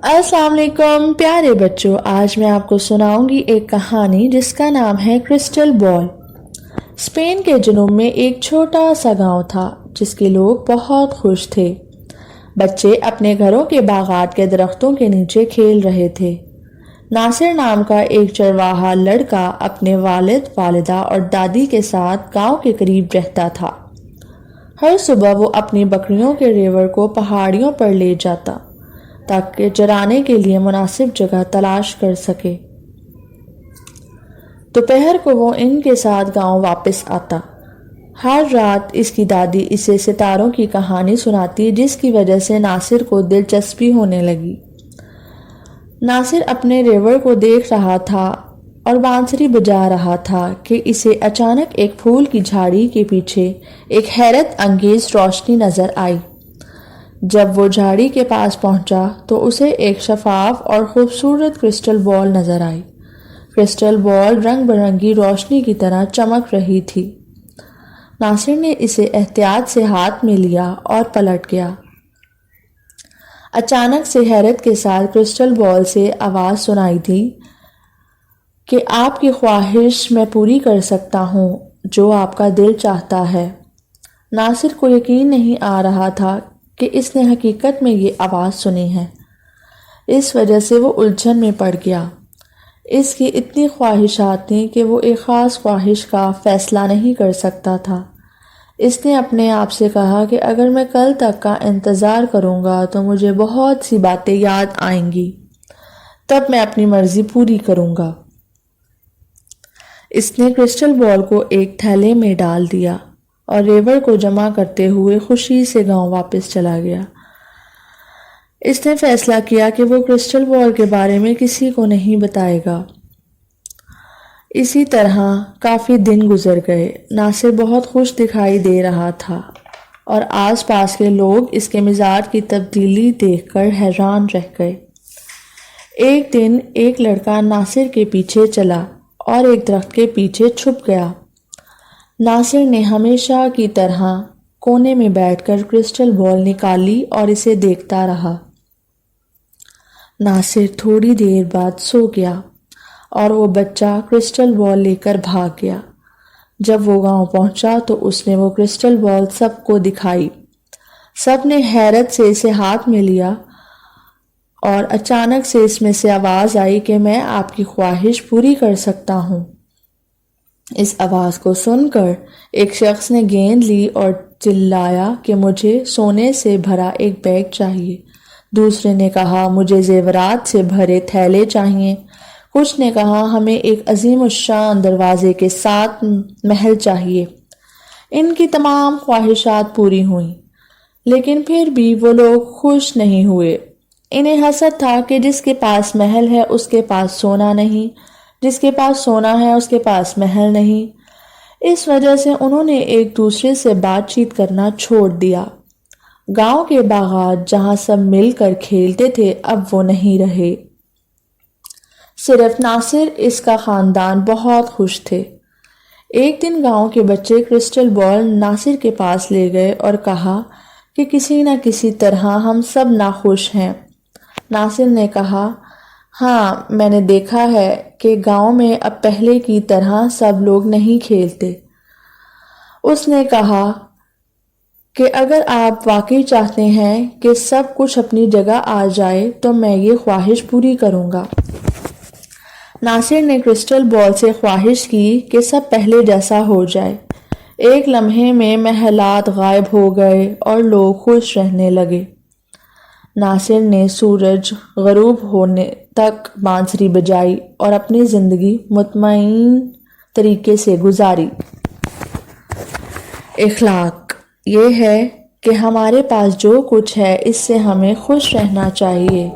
السلام علیکم پیارے بچوں، آج میں آپ کو سناؤں گی ایک کہانی جس کا نام ہے کرسٹل بال۔ اسپین کے جنوب میں ایک چھوٹا سا گاؤں تھا جس کے لوگ بہت خوش تھے۔ بچے اپنے گھروں کے باغات کے درختوں کے نیچے کھیل رہے تھے۔ ناصر نام کا ایک چرواہا لڑکا اپنے والد، والدہ اور دادی کے ساتھ گاؤں کے قریب رہتا تھا۔ ہر صبح وہ اپنی بکریوں کے ریوڑ کو پہاڑیوں پر لے جاتا تاکہ چرانے کے لیے مناسب جگہ تلاش کر سکے۔ دوپہر کو وہ ان کے ساتھ گاؤں واپس آتا۔ ہر رات اس کی دادی اسے ستاروں کی کہانی سناتی، جس کی وجہ سے ناصر کو دلچسپی ہونے لگی۔ ناصر اپنے ریوڑ کو دیکھ رہا تھا اور بانسری بجا رہا تھا کہ اسے اچانک ایک پھول کی جھاڑی کے پیچھے ایک حیرت انگیز روشنی نظر آئی۔ جب وہ جھاڑی کے پاس پہنچا تو اسے ایک شفاف اور خوبصورت کرسٹل بال نظر آئی۔ کرسٹل بال رنگ برنگی روشنی کی طرح چمک رہی تھی۔ ناصر نے اسے احتیاط سے ہاتھ میں لیا اور پلٹ گیا۔ اچانک سے حیرت کے ساتھ کرسٹل بال سے آواز سنائی دی کہ آپ کی خواہش میں پوری کر سکتا ہوں جو آپ کا دل چاہتا ہے۔ ناصر کو یقین نہیں آ رہا تھا کہ اس نے حقیقت میں یہ آواز سنی ہے۔ اس وجہ سے وہ الجھن میں پڑ گیا۔ اس کی اتنی خواہشات تھیں کہ وہ ایک خاص خواہش کا فیصلہ نہیں کر سکتا تھا۔ اس نے اپنے آپ سے کہا کہ اگر میں کل تک کا انتظار کروں گا تو مجھے بہت سی باتیں یاد آئیں گی، تب میں اپنی مرضی پوری کروں گا۔ اس نے کرسٹل بال کو ایک تھیلے میں ڈال دیا اور ریوڑ کو جمع کرتے ہوئے خوشی سے گاؤں واپس چلا گیا۔ اس نے فیصلہ کیا کہ وہ کرسٹل بال کے بارے میں کسی کو نہیں بتائے گا۔ اسی طرح کافی دن گزر گئے۔ ناصر بہت خوش دکھائی دے رہا تھا اور آس پاس کے لوگ اس کے مزاج کی تبدیلی دیکھ کر حیران رہ گئے۔ ایک دن ایک لڑکا ناصر کے پیچھے چلا اور ایک درخت کے پیچھے چھپ گیا۔ ناصر نے ہمیشہ کی طرح کونے میں بیٹھ کر کرسٹل بال نکالی اور اسے دیکھتا رہا۔ ناصر تھوڑی دیر بعد سو گیا اور وہ بچہ کرسٹل بال لے کر بھاگ گیا۔ جب وہ گاؤں پہنچا تو اس نے وہ کرسٹل بال سب کو دکھائی۔ سب نے حیرت سے اسے ہاتھ میں لیا اور اچانک سے اس میں سے آواز آئی کہ میں آپ کی خواہش پوری کر سکتا ہوں۔ اس آواز کو سن کر ایک شخص نے گیند لی اور چلایا کہ مجھے سونے سے بھرا ایک بیگ چاہیے۔ دوسرے نے کہا مجھے زیورات سے بھرے تھیلے چاہیے۔ کچھ نے کہا ہمیں ایک عظیم الشان دروازے کے ساتھ محل چاہیے۔ ان کی تمام خواہشات پوری ہوئیں، لیکن پھر بھی وہ لوگ خوش نہیں ہوئے۔ انہیں حسد تھا کہ جس کے پاس محل ہے اس کے پاس سونا نہیں، جس کے پاس سونا ہے اس کے پاس محل نہیں۔ اس وجہ سے انہوں نے ایک دوسرے سے بات چیت کرنا چھوڑ دیا۔ گاؤں کے باغات جہاں سب مل کر کھیلتے تھے اب وہ نہیں رہے۔ صرف ناصر اس کا خاندان بہت خوش تھے۔ ایک دن گاؤں کے بچے کرسٹل بال ناصر کے پاس لے گئے اور کہا کہ کسی نہ کسی طرح ہم سب ناخوش ہیں۔ ناصر نے کہا ہاں میں نے دیکھا ہے کہ گاؤں میں اب پہلے کی طرح سب لوگ نہیں کھیلتے۔ اس نے کہا کہ اگر آپ واقعی چاہتے ہیں کہ سب کچھ اپنی جگہ آ جائے تو میں یہ خواہش پوری کروں گا۔ ناصر نے کرسٹل بال سے خواہش کی کہ سب پہلے جیسا ہو جائے۔ ایک لمحے میں محلات غائب ہو گئے اور لوگ خوش رہنے لگے۔ ناصر نے سورج غروب ہونے تک بانسری بجائی اور اپنی زندگی مطمئن طریقے سے گزاری۔ اخلاق یہ ہے کہ ہمارے پاس جو کچھ ہے اس سے ہمیں خوش رہنا چاہیے۔